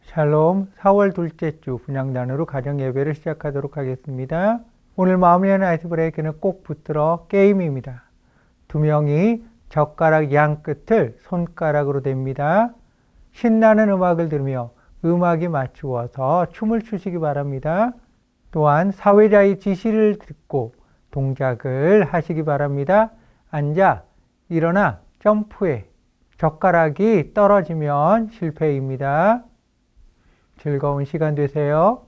샬롬, 4월 둘째 주 분향단으로 가정 예배를 시작하도록 하겠습니다. 오늘 마음을 여는 아이스 브레이크는 꼭 붙들어 게임입니다. 두 명이 젓가락 양 끝을 손가락으로 댑니다. 신나는 음악을 들으며 음악에 맞추어서 춤을 추시기 바랍니다. 또한 사회자의 지시를 듣고 동작을 하시기 바랍니다. 앉아, 일어나, 점프해. 젓가락이 떨어지면 실패입니다. 즐거운 시간 되세요.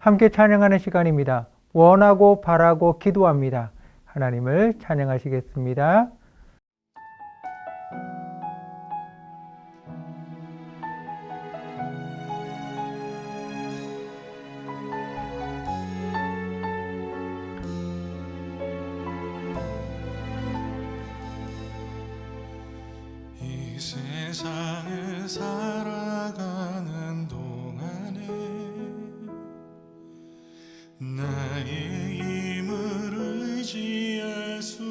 함께 찬양하는 시간입니다. 원하고 바라고 기도합니다. 하나님을 찬양하시겠습니다. 이 세상을 살아가는 동안에 나의 힘을 의지할 수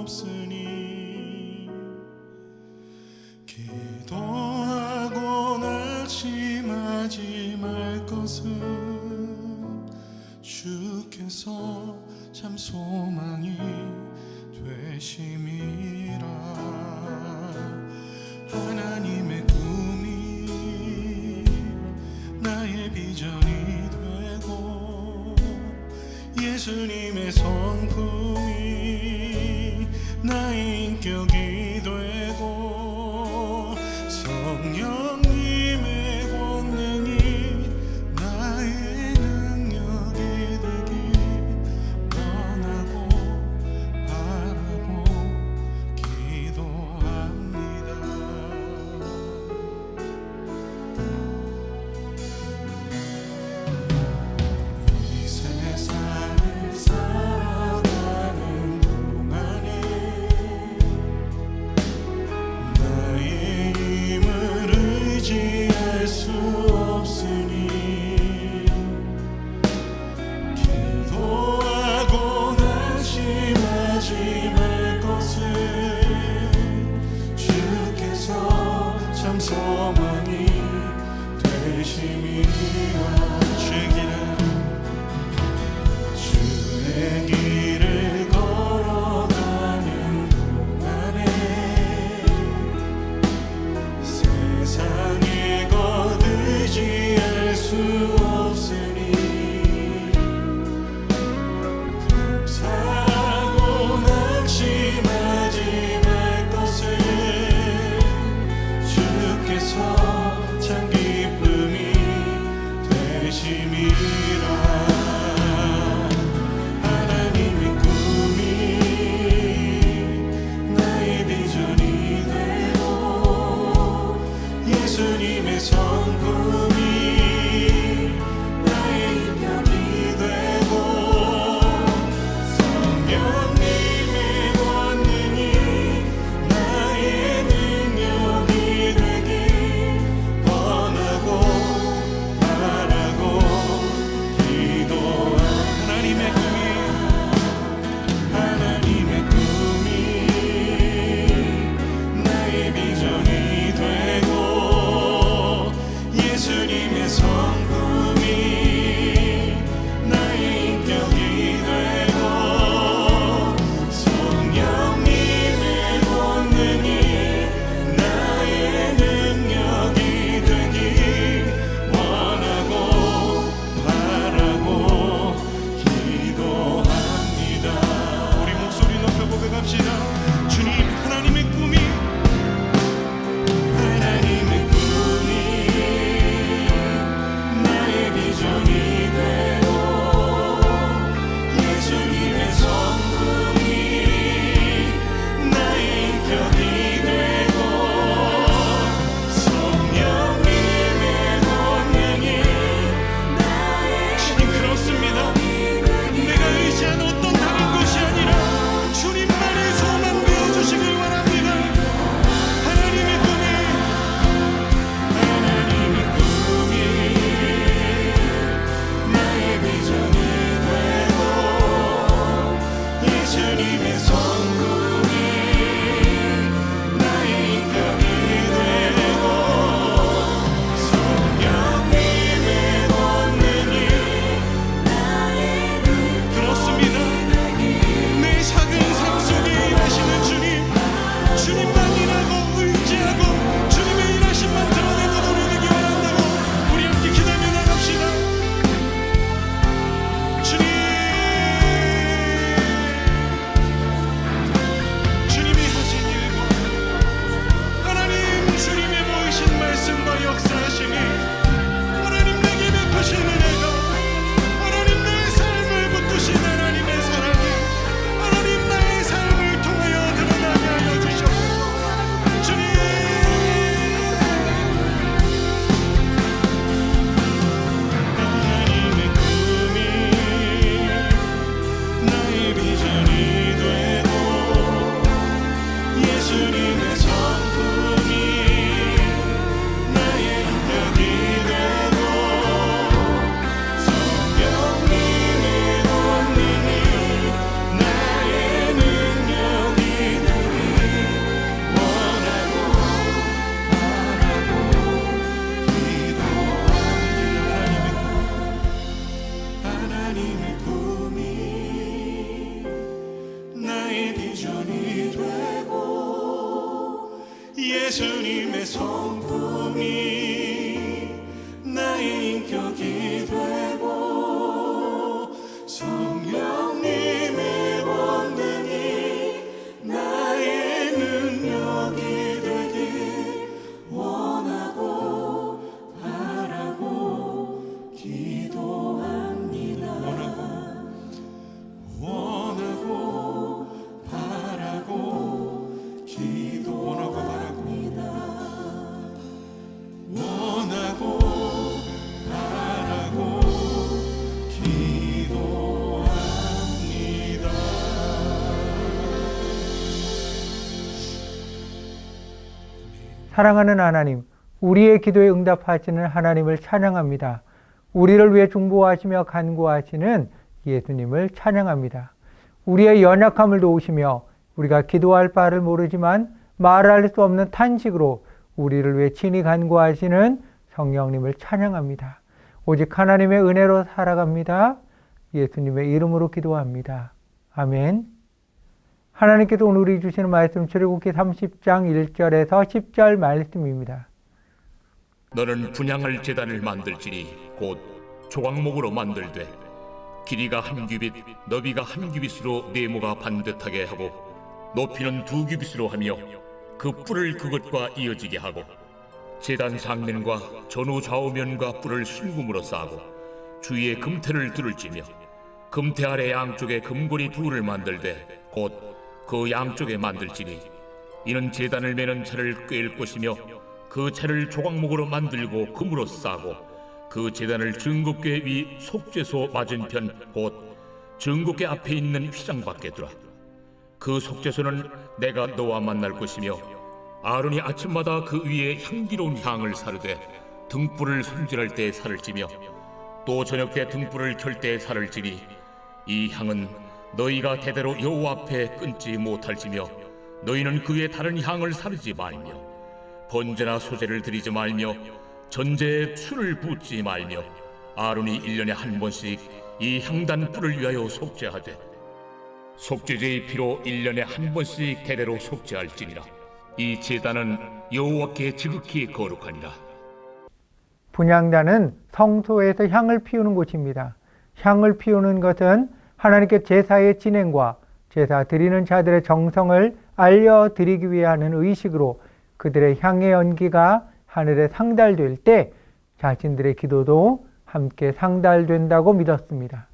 없으니 기도하고 낙심하지 말 것은 주께서 참 소망이 되심이라. 하나님의 꿈이 나의 비전이 되고 예수님의 성품이 나의 인격이 되고 성령님의 권능이 나의 능력이 되길 원하고 바라고 기도합니다. 이 세상을 살아가는 동안에 비전이 되고 예수님의 성품이 나의 인격이 되고 성령님의 권능이 나의 능력이 되길 원하고 바라고 기도합니다. 원하고 바라고 기도합니다. 원하고 바라고 기도합니다. 사랑하는 하나님, 우리의 기도에 응답하시는 하나님을 찬양합니다. 우리를 위해 중보하시며 간구하시는 예수님을 찬양합니다. 우리의 연약함을 도우시며 우리가 기도할 바를 모르지만 말할 수 없는 탄식으로 우리를 위해 친히 간구하시는 성령님을 찬양합니다. 오직 하나님의 은혜로 살아갑니다. 예수님의 이름으로 기도합니다. 아멘. 하나님께서 오늘 우리 주시는 말씀 출애굽기 30장 1절에서 10절 말씀입니다. 너는 분향할 제단을 만들지니 곧 조각목으로 만들되 길이가 한 규빗, 너비가 한 규빗으로 네모가 반듯하게 하고 높이는 2규빗으로 하며 그 뿔을 그것과 이어지게 하고 제단 상면과 전후 좌우면과 뿔을 순금으로 싸고 주위에 금태를 두를지며 금태 아래 양쪽에 금고리 둘을 만들되 곧 그 양쪽에 만들지니 이는 제단을 매는 채를 꿰일 것이며 그 채를 조각목으로 만들고 금으로 싸고 그 제단을 증거궤 위 속죄소 맞은편 곧 증거궤 앞에 있는 휘장 밖에 두라. 그 속죄소는 내가 너와 만날 것이며 아론이 아침마다 그 위에 향기로운 향을 사르되 등불을 손질할 때 살을 찌며 또 저녁 때 등불을 켤 때 살을 찌니 이 향은 너희가 대대로 여호와 앞에 끊지 못할지며 너희는 그 위에 다른 향을 사르지 말며 번제나 소제를 드리지 말며 전제에 술을 붓지 말며 아론이 1년에 한 번씩 이 향단 뿔을 위하여 속죄하되 속죄제의 피로 1년에 한 번씩 대대로 속죄할지니라. 이 제단은 여호와께 지극히 거룩하니라. 분향단은 성소에서 향을 피우는 곳입니다. 향을 피우는 것은 하나님께 제사의 진행과 제사 드리는 자들의 정성을 알려드리기 위해 하는 의식으로 그들의 향의 연기가 하늘에 상달될 때 자신들의 기도도 함께 상달된다고 믿었습니다.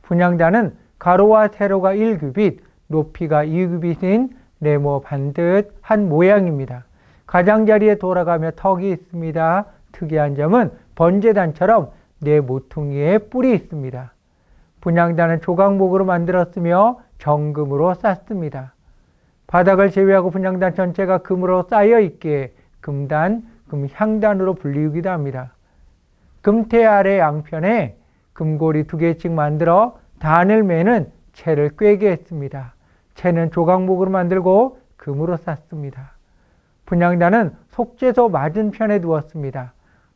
분향단은 가로와 세로가 1규빗, 높이가 2규빗인 네모 반듯한 모양입니다. 가장자리에 돌아가며 턱이 있습니다. 특이한 점은 번제단처럼 네 모퉁이에 뿔이 있습니다. 분향단은 조각목으로 만들었으며 정금으로 쌌습니다. 바닥을 제외하고 분향단 전체가 금으로 쌓여 있기에 금단, 금향단으로 불리우기도 합니다. 금태 아래 양편에 금고리 2개씩 만들어 단을 매는 채를 꿰게 했습니다. 채는 조각목으로 만들고 금으로 쌌습니다. 분향단은 속죄소 맞은편에 두었습니다.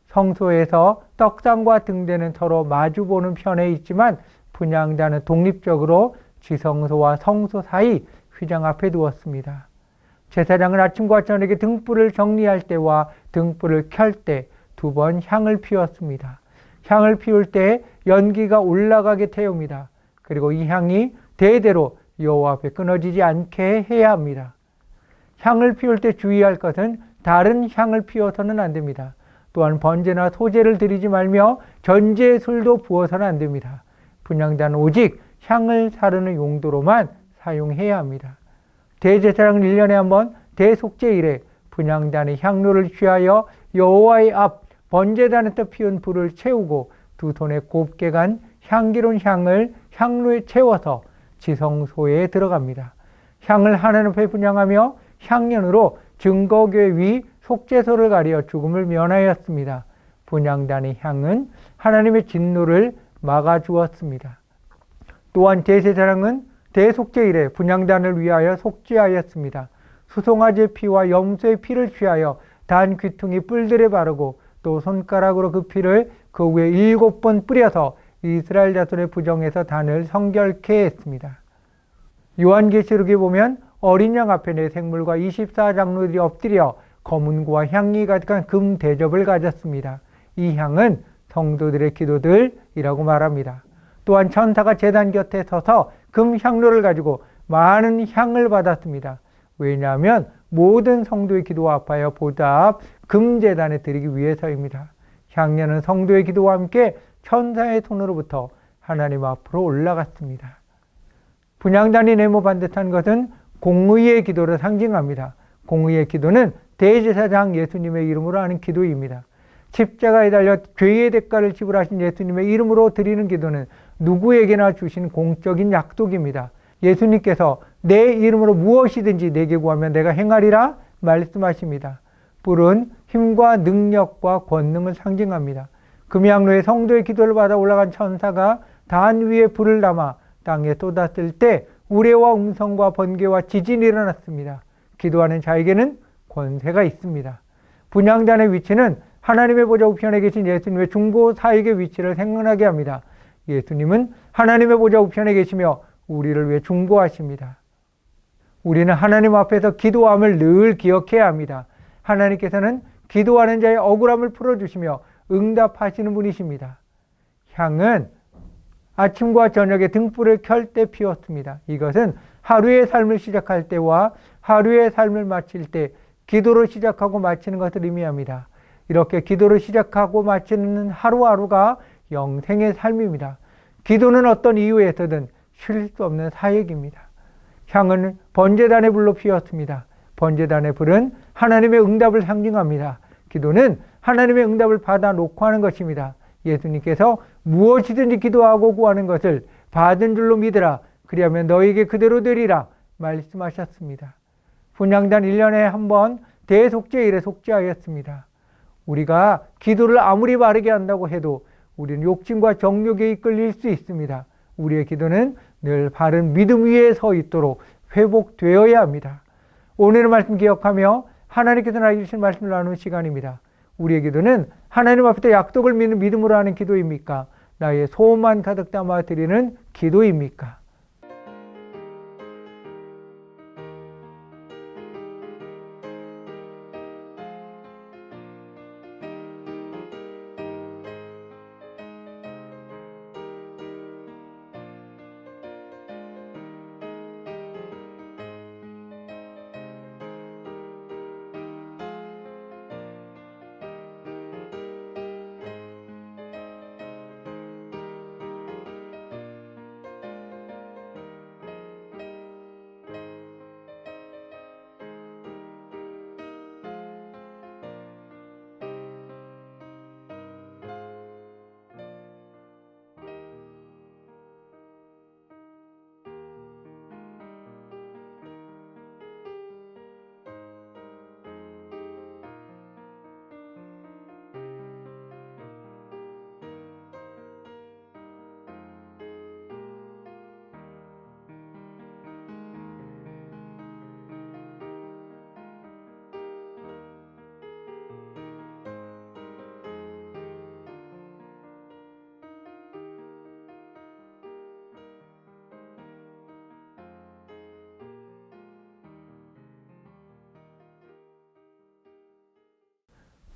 성소에서 떡상과 등대는 서로 마주보는 편에 있지만 분향단은 독립적으로 지성소와 성소 사이 휘장 앞에 두었습니다. 제사장은 아침과 저녁에 등불을 정리할 때와 등불을 켤 때 2번 향을 피웠습니다. 향을 피울 때 연기가 올라가게 태웁니다. 그리고 이 향이 대대로 여호와 앞에 끊어지지 않게 해야 합니다. 향을 피울 때 주의할 것은 다른 향을 피워서는 안 됩니다. 또한 번제나 소제를 드리지 말며 전제의 술도 부어서는 안 됩니다. 분향단은 오직 향을 사르는 용도로만 사용해야 합니다. 대제사장은 1년에 한 번 대속죄일에 분향단의 향로를 취하여 여호와의 앞 번제단에서 피운 불을 채우고 2 손에 곱게 간 향기로운 향을 향로에 채워서 지성소에 들어갑니다. 향을 하나님 앞에 분향하며 향연으로 증거궤 위 속죄소를 가려 죽음을 면하였습니다. 분향단의 향은 하나님의 진노를 막아주었습니다. 또한 대제사장은 대속죄일에 분향단을 위하여 속죄하였습니다. 수송아지의 피와 염소의 피를 취하여 단 귀퉁이 뿔들에 바르고 또 손가락으로 그 피를 그 위에 7번 뿌려서 이스라엘 자손의 부정에서 단을 성결케 했습니다. 요한계시록에 보면 어린 양 앞에 내 생물과 24장로들이 엎드려 검은고와 향이 가득한 금 대접을 가졌습니다. 이 향은 성도들의 기도들이라고 말합니다. 또한 천사가 제단 곁에 서서 금 향로를 가지고 많은 향을 받았습니다. 왜냐하면 모든 성도의 기도와 합하여 보답 금제단에 드리기 위해서입니다. 향료는 성도의 기도와 함께 천사의 손으로부터 하나님 앞으로 올라갔습니다. 분향단이 네모 반듯한 것은 공의의 기도를 상징합니다. 공의의 기도는 대제사장 예수님의 이름으로 하는 기도입니다. 십자가에 달려 죄의 대가를 지불하신 예수님의 이름으로 드리는 기도는 누구에게나 주신 공적인 약속입니다. 예수님께서 내 이름으로 무엇이든지 내게 구하면 내가 행하리라 말씀하십니다. 뿔은 힘과 능력과 권능을 상징합니다. 금향로에 성도의 기도를 받아 올라간 천사가 단 위에 불을 담아 땅에 쏟았을 때 우레와 음성과 번개와 지진이 일어났습니다. 기도하는 자에게는 권세가 있습니다. 분향단의 위치는 하나님의 보좌 우편에 계신 예수님의 중보 사역의 위치를 생각나게 합니다. 예수님은 하나님의 보좌 우편에 계시며 우리를 위해 중보하십니다. 우리는 하나님 앞에서 기도함을 늘 기억해야 합니다. 하나님께서는 기도하는 자의 억울함을 풀어주시며 응답하시는 분이십니다. 향은 아침과 저녁에 등불을 켤 때 피웠습니다. 이것은 하루의 삶을 시작할 때와 하루의 삶을 마칠 때 기도로 시작하고 마치는 것을 의미합니다. 이렇게 기도로 시작하고 마치는 하루하루가 영생의 삶입니다. 기도는 어떤 이유에서든 쉴 수 없는 사역입니다. 향은 번제단의 불로 피었습니다. 번제단의 불은 하나님의 응답을 상징합니다. 기도는 하나님의 응답을 받아 놓고 하는 것입니다. 예수님께서 무엇이든지 기도하고 구하는 것을 받은 줄로 믿으라. 그리하면 너에게 그대로 되리라 말씀하셨습니다. 분향단 1년에 한 번 대속죄일에 속죄하였습니다. 우리가 기도를 아무리 바르게 한다고 해도 우리는 욕심과 정욕에 이끌릴 수 있습니다. 우리의 기도는 늘 바른 믿음 위에 서 있도록 회복되어야 합니다. 오늘의 말씀 기억하며 하나님께서 나에게 주신 말씀을 나누는 시간입니다. 우리의 기도는 하나님 앞에서 약속을 믿는 믿음으로 하는 기도입니까? 나의 소원만 가득 담아 드리는 기도입니까?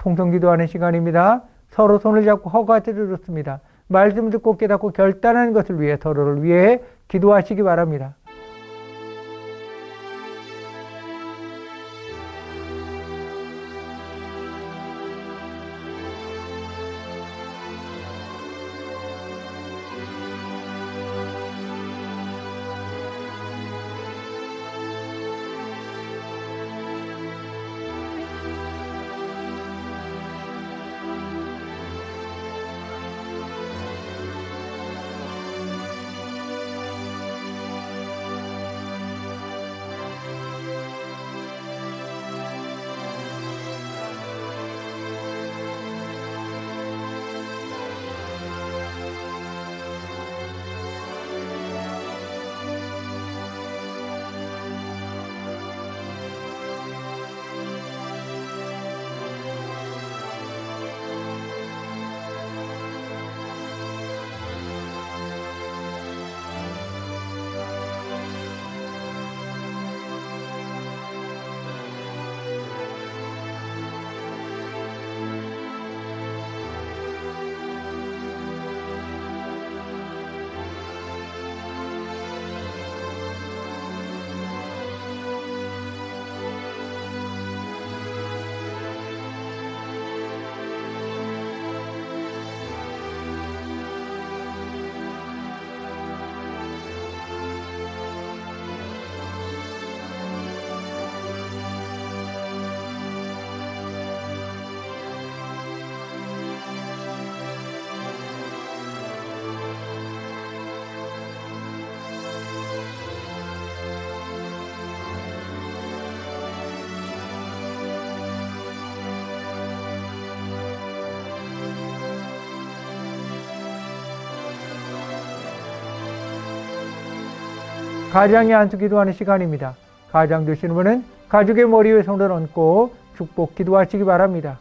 통성기도하는 시간입니다. 서로 손을 잡고 허가들을 줬습니다. 말씀 듣고 깨닫고 결단하는 것을 위해 서로를 위해 기도하시기 바랍니다. 가장이 안수 기도하는 시간입니다. 가장 되시는 분은 가족의 머리 위에 손을 얹고 축복 기도하시기 바랍니다.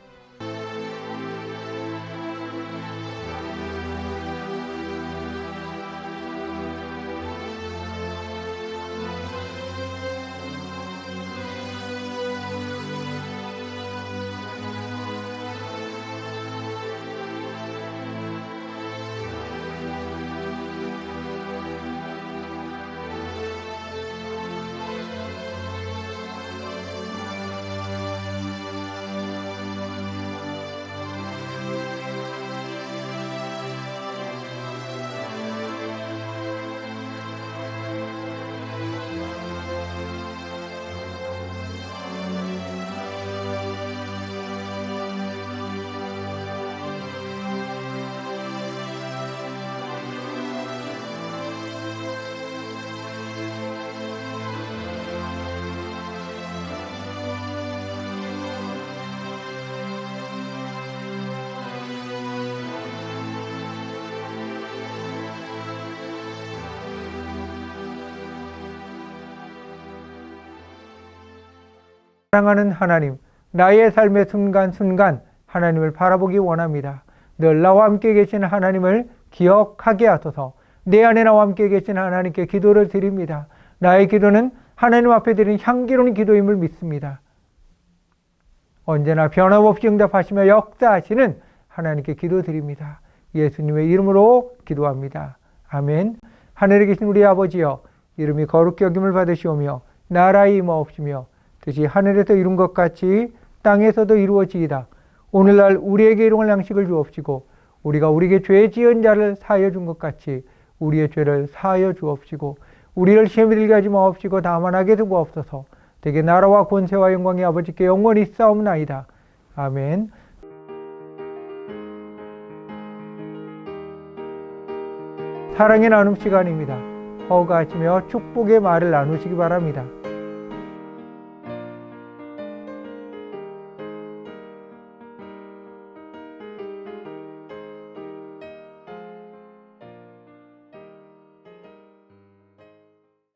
사랑하는 하나님, 나의 삶의 순간순간 하나님을 바라보기 원합니다. 늘 나와 함께 계신 하나님을 기억하게 하소서. 내 안에 나와 함께 계신 하나님께 기도를 드립니다. 나의 기도는 하나님 앞에 드리는 향기로운 기도임을 믿습니다. 언제나 변함없이 응답하시며 역사하시는 하나님께 기도드립니다. 예수님의 이름으로 기도합니다. 아멘. 하늘에 계신 우리 아버지여, 이름이 거룩히 여김을 받으시오며 나라의 임하옵시며 뜻이 하늘에서 이룬 것 같이 땅에서도 이루어지이다. 오늘날 우리에게 일용할 양식을 주옵시고 우리가 우리에게 죄 지은 자를 사하여 준 것 같이 우리의 죄를 사하여 주옵시고 우리를 시험에 들게 하지 마옵시고 다만 악에 두고옵소서. 대개 나라와 권세와 영광이 아버지께 영원히 싸움나이다. 아멘. 사랑의 나눔 시간입니다. 허가하시며 축복의 말을 나누시기 바랍니다.